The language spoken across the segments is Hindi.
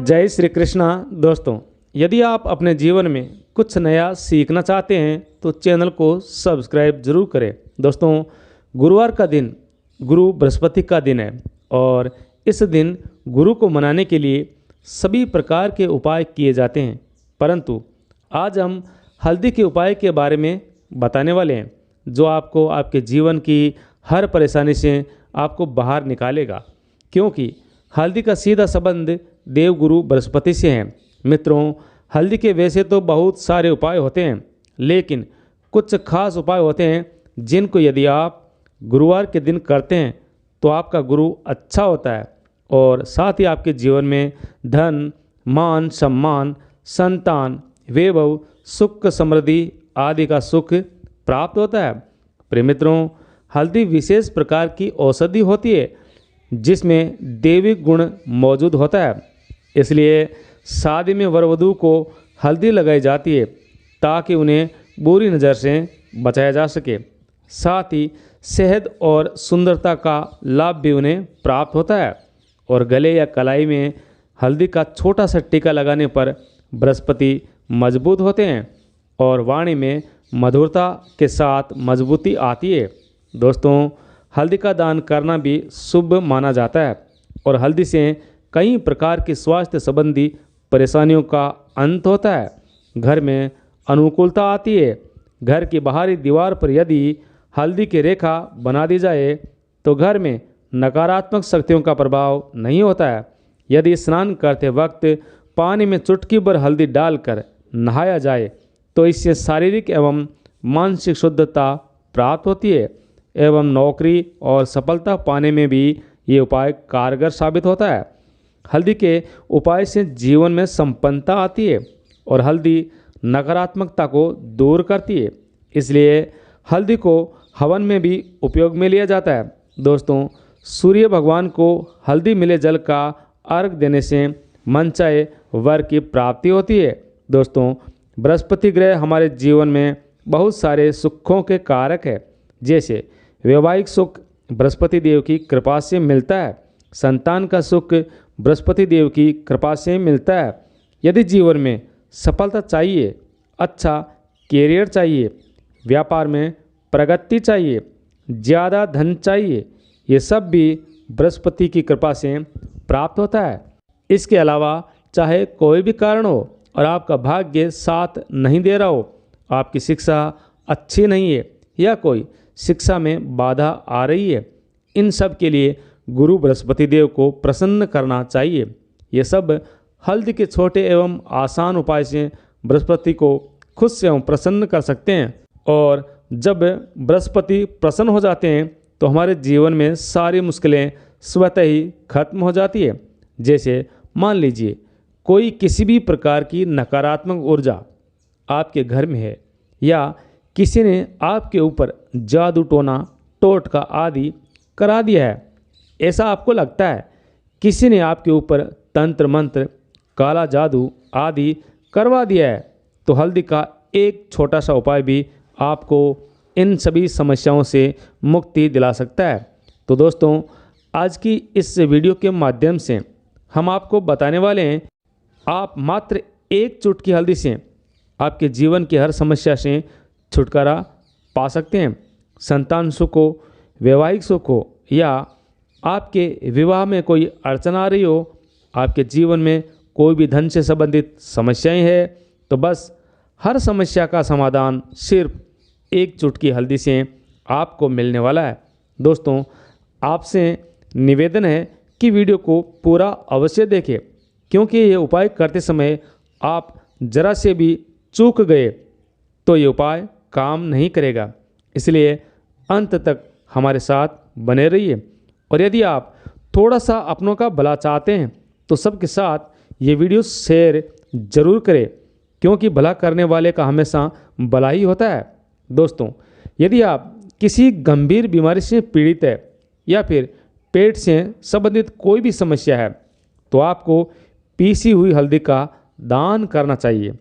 जय श्री कृष्णा। दोस्तों, यदि आप अपने जीवन में कुछ नया सीखना चाहते हैं तो चैनल को सब्सक्राइब जरूर करें। दोस्तों, गुरुवार का दिन गुरु बृहस्पति का दिन है और इस दिन गुरु को मनाने के लिए सभी प्रकार के उपाय किए जाते हैं, परंतु आज हम हल्दी के उपाय के बारे में बताने वाले हैं जो आपको आपके जीवन की हर परेशानी से आपको बाहर निकालेगा, क्योंकि हल्दी का सीधा संबंध देवगुरु बृहस्पति से है। मित्रों, हल्दी के वैसे तो बहुत सारे उपाय होते हैं, लेकिन कुछ खास उपाय होते हैं जिनको यदि आप गुरुवार के दिन करते हैं तो आपका गुरु अच्छा होता है और साथ ही आपके जीवन में धन, मान, सम्मान, संतान, वैभव, सुख, समृद्धि आदि का सुख प्राप्त होता है। प्रिय मित्रों, हल्दी विशेष प्रकार की औषधि होती है जिसमें दैविक गुण मौजूद होता है, इसलिए शादी में वर वधू को हल्दी लगाई जाती है ताकि उन्हें बुरी नज़र से बचाया जा सके। साथ ही सेहत और सुंदरता का लाभ भी उन्हें प्राप्त होता है और गले या कलाई में हल्दी का छोटा सा टीका लगाने पर बृहस्पति मजबूत होते हैं और वाणी में मधुरता के साथ मजबूती आती है। दोस्तों, हल्दी का दान करना भी शुभ माना जाता है और हल्दी से कई प्रकार की स्वास्थ्य संबंधी परेशानियों का अंत होता है। घर में अनुकूलता आती है। घर की बाहरी दीवार पर यदि हल्दी की रेखा बना दी जाए तो घर में नकारात्मक शक्तियों का प्रभाव नहीं होता है। यदि स्नान करते वक्त पानी में चुटकी भर हल्दी डालकर नहाया जाए तो इससे शारीरिक एवं मानसिक शुद्धता प्राप्त होती है एवं नौकरी और सफलता पाने में भी ये उपाय कारगर साबित होता है। हल्दी के उपाय से जीवन में संपन्नता आती है और हल्दी नकारात्मकता को दूर करती है, इसलिए हल्दी को हवन में भी उपयोग में लिया जाता है। दोस्तों, सूर्य भगवान को हल्दी मिले जल का अर्घ देने से मनचाहे वर की प्राप्ति होती है। दोस्तों, बृहस्पति ग्रह हमारे जीवन में बहुत सारे सुखों के कारक है, जैसे वैवाहिक सुख बृहस्पति देव की कृपा से मिलता है, संतान का सुख बृहस्पति देव की कृपा से मिलता है। यदि जीवन में सफलता चाहिए, अच्छा कैरियर चाहिए, व्यापार में प्रगति चाहिए, ज़्यादा धन चाहिए, ये सब भी बृहस्पति की कृपा से प्राप्त होता है। इसके अलावा चाहे कोई भी कारण हो और आपका भाग्य साथ नहीं दे रहा हो, आपकी शिक्षा अच्छी नहीं है या कोई शिक्षा में बाधा आ रही है, इन सब के लिए गुरु बृहस्पति देव को प्रसन्न करना चाहिए। ये सब हल्दी के छोटे एवं आसान उपाय से बृहस्पति को खुश एवं प्रसन्न कर सकते हैं और जब बृहस्पति प्रसन्न हो जाते हैं तो हमारे जीवन में सारी मुश्किलें स्वतः ही खत्म हो जाती है। जैसे मान लीजिए कोई किसी भी प्रकार की नकारात्मक ऊर्जा आपके घर में है या किसी ने आपके ऊपर जादू टोना टोटका आदि करा दिया है, ऐसा आपको लगता है किसी ने आपके ऊपर तंत्र मंत्र काला जादू आदि करवा दिया है, तो हल्दी का एक छोटा सा उपाय भी आपको इन सभी समस्याओं से मुक्ति दिला सकता है। तो दोस्तों, आज की इस वीडियो के माध्यम से हम आपको बताने वाले हैं आप मात्र एक चुटकी हल्दी से आपके जीवन की हर समस्या से छुटकारा पा सकते हैं। संतान सुख हो, वैवाहिक सुख हो या आपके विवाह में कोई अड़चन आ रही हो, आपके जीवन में कोई भी धन से संबंधित समस्याएं हैं, तो बस हर समस्या का समाधान सिर्फ एक चुटकी हल्दी से आपको मिलने वाला है। दोस्तों, आपसे निवेदन है कि वीडियो को पूरा अवश्य देखें, क्योंकि ये उपाय करते समय आप जरा से भी चूक गए तो ये उपाय काम नहीं करेगा, इसलिए अंत तक हमारे साथ बने रहिए। और यदि आप थोड़ा सा अपनों का भला चाहते हैं तो सबके साथ ये वीडियो शेयर जरूर करें, क्योंकि भला करने वाले का हमेशा भला ही होता है। दोस्तों, यदि आप किसी गंभीर बीमारी से पीड़ित है या फिर पेट से संबंधित कोई भी समस्या है तो आपको पीसी हुई हल्दी का दान करना चाहिए।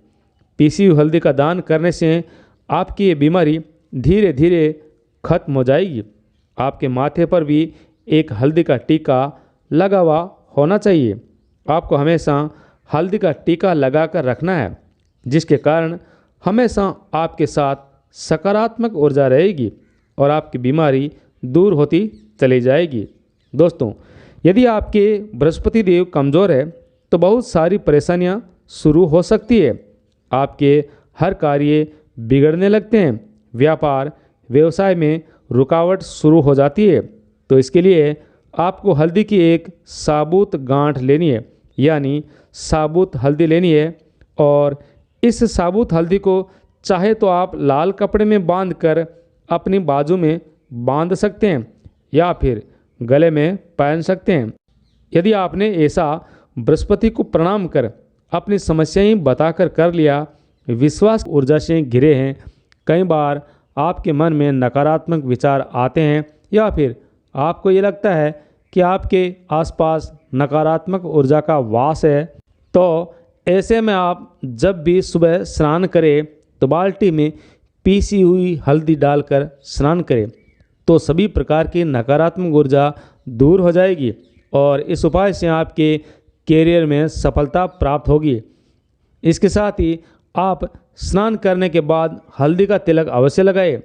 पीसी हुई हल्दी का दान करने से आपकी ये बीमारी धीरे धीरे खत्म हो जाएगी। आपके माथे पर भी एक हल्दी का टीका लगा हुआ होना चाहिए। आपको हमेशा हल्दी का टीका लगाकर रखना है, जिसके कारण हमेशा आपके साथ सकारात्मक ऊर्जा रहेगी और आपकी बीमारी दूर होती चली जाएगी। दोस्तों, यदि आपके बृहस्पति देव कमज़ोर है तो बहुत सारी परेशानियां शुरू हो सकती है। आपके हर कार्य बिगड़ने लगते हैं, व्यापार व्यवसाय में रुकावट शुरू हो जाती है। तो इसके लिए आपको हल्दी की एक साबुत गांठ लेनी है, यानी साबुत हल्दी लेनी है। और इस साबुत हल्दी को चाहे तो आप लाल कपड़े में बांधकर अपनी बाजू में बांध सकते हैं या फिर गले में पहन सकते हैं। यदि आपने ऐसा बृहस्पति को प्रणाम कर अपनी समस्याएं बताकर कर लिया, विश्वास ऊर्जा से घिरे हैं, कई बार आपके मन में नकारात्मक विचार आते हैं या फिर आपको ये लगता है कि आपके आसपास नकारात्मक ऊर्जा का वास है, तो ऐसे में आप जब भी सुबह स्नान करें तो बाल्टी में पीसी हुई हल्दी डालकर स्नान करें, तो सभी प्रकार की नकारात्मक ऊर्जा दूर हो जाएगी और इस उपाय से आपके कैरियर में सफलता प्राप्त होगी। इसके साथ ही आप स्नान करने के बाद हल्दी का तिलक अवश्य लगाएं।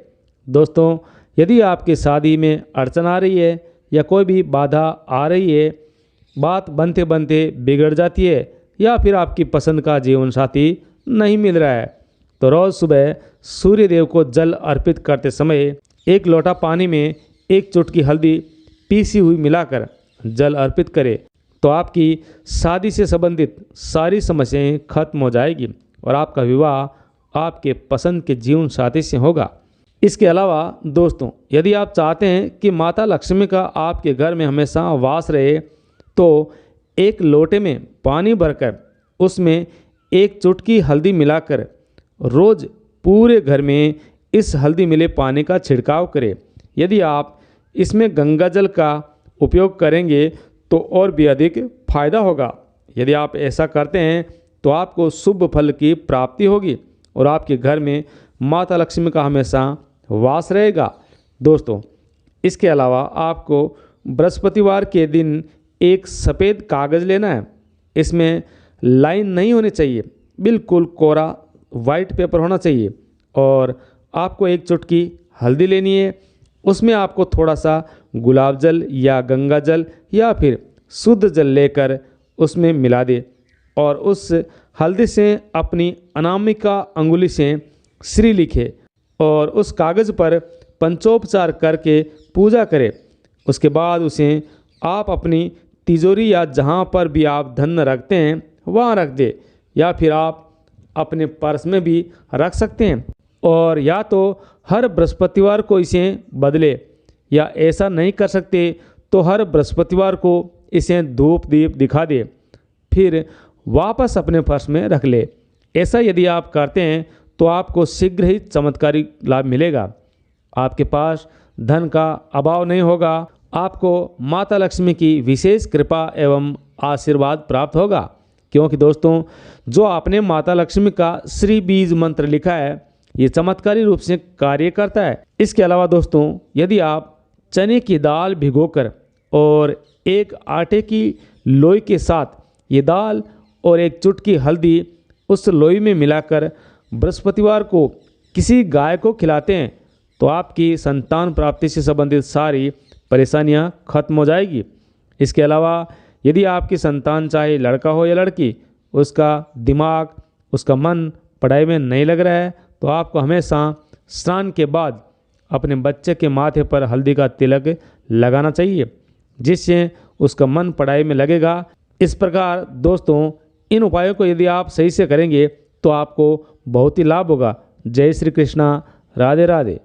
दोस्तों, यदि आपकी शादी में अड़चन आ रही है या कोई भी बाधा आ रही है, बात बनते बनते बिगड़ जाती है या फिर आपकी पसंद का जीवन साथी नहीं मिल रहा है, तो रोज़ सुबह सूर्य देव को जल अर्पित करते समय एक लोटा पानी में एक चुटकी हल्दी पीसी हुई मिलाकर जल अर्पित करें, तो आपकी शादी से संबंधित सारी समस्याएं खत्म हो जाएगी और आपका विवाह आपके पसंद के जीवन साथी से होगा। इसके अलावा दोस्तों, यदि आप चाहते हैं कि माता लक्ष्मी का आपके घर में हमेशा वास रहे, तो एक लोटे में पानी भरकर उसमें एक चुटकी हल्दी मिलाकर रोज़ पूरे घर में इस हल्दी मिले पानी का छिड़काव करें। यदि आप इसमें गंगा जल का उपयोग करेंगे तो और भी अधिक फायदा होगा। यदि आप ऐसा करते हैं तो आपको शुभ फल की प्राप्ति होगी और आपके घर में माता लक्ष्मी का हमेशा वास रहेगा। दोस्तों, इसके अलावा आपको बृहस्पतिवार के दिन एक सफ़ेद कागज़ लेना है। इसमें लाइन नहीं होनी चाहिए, बिल्कुल कोरा वाइट पेपर होना चाहिए और आपको एक चुटकी हल्दी लेनी है। उसमें आपको थोड़ा सा गुलाब जल या गंगा जल या फिर शुद्ध जल लेकर उसमें मिला दे और उस हल्दी से अपनी अनामिका अंगुली से श्री लिखे और उस कागज़ पर पंचोपचार करके पूजा करें। उसके बाद उसे आप अपनी तिजोरी या जहाँ पर भी आप धन रखते हैं वहाँ रख दे या फिर आप अपने पर्स में भी रख सकते हैं। और या तो हर बृहस्पतिवार को इसे बदले या ऐसा नहीं कर सकते तो हर बृहस्पतिवार को इसे धूप दीप दिखा दे, फिर वापस अपने पर्स में रख ले। ऐसा यदि आप करते हैं तो आपको शीघ्र ही चमत्कारी लाभ मिलेगा। आपके पास धन का अभाव नहीं होगा, आपको माता लक्ष्मी की विशेष कृपा एवं आशीर्वाद प्राप्त होगा, क्योंकि दोस्तों, जो आपने माता लक्ष्मी का श्री बीज मंत्र लिखा है ये चमत्कारी रूप से कार्य करता है। इसके अलावा दोस्तों, यदि आप चने की दाल भिगोकर और एक आटे की लोई के साथ ये दाल और एक चुटकी हल्दी उस लोई में मिलाकर बृहस्पतिवार को किसी गाय को खिलाते हैं तो आपकी संतान प्राप्ति से संबंधित सारी परेशानियां खत्म हो जाएगी। इसके अलावा यदि आपकी संतान चाहे लड़का हो या लड़की, उसका दिमाग उसका मन पढ़ाई में नहीं लग रहा है तो आपको हमेशा स्नान के बाद अपने बच्चे के माथे पर हल्दी का तिलक लगाना चाहिए, जिससे उसका मन पढ़ाई में लगेगा। इस प्रकार दोस्तों, इन उपायों को यदि आप सही से करेंगे तो आपको बहुत ही लाभ होगा। जय श्री कृष्णा, राधे राधे।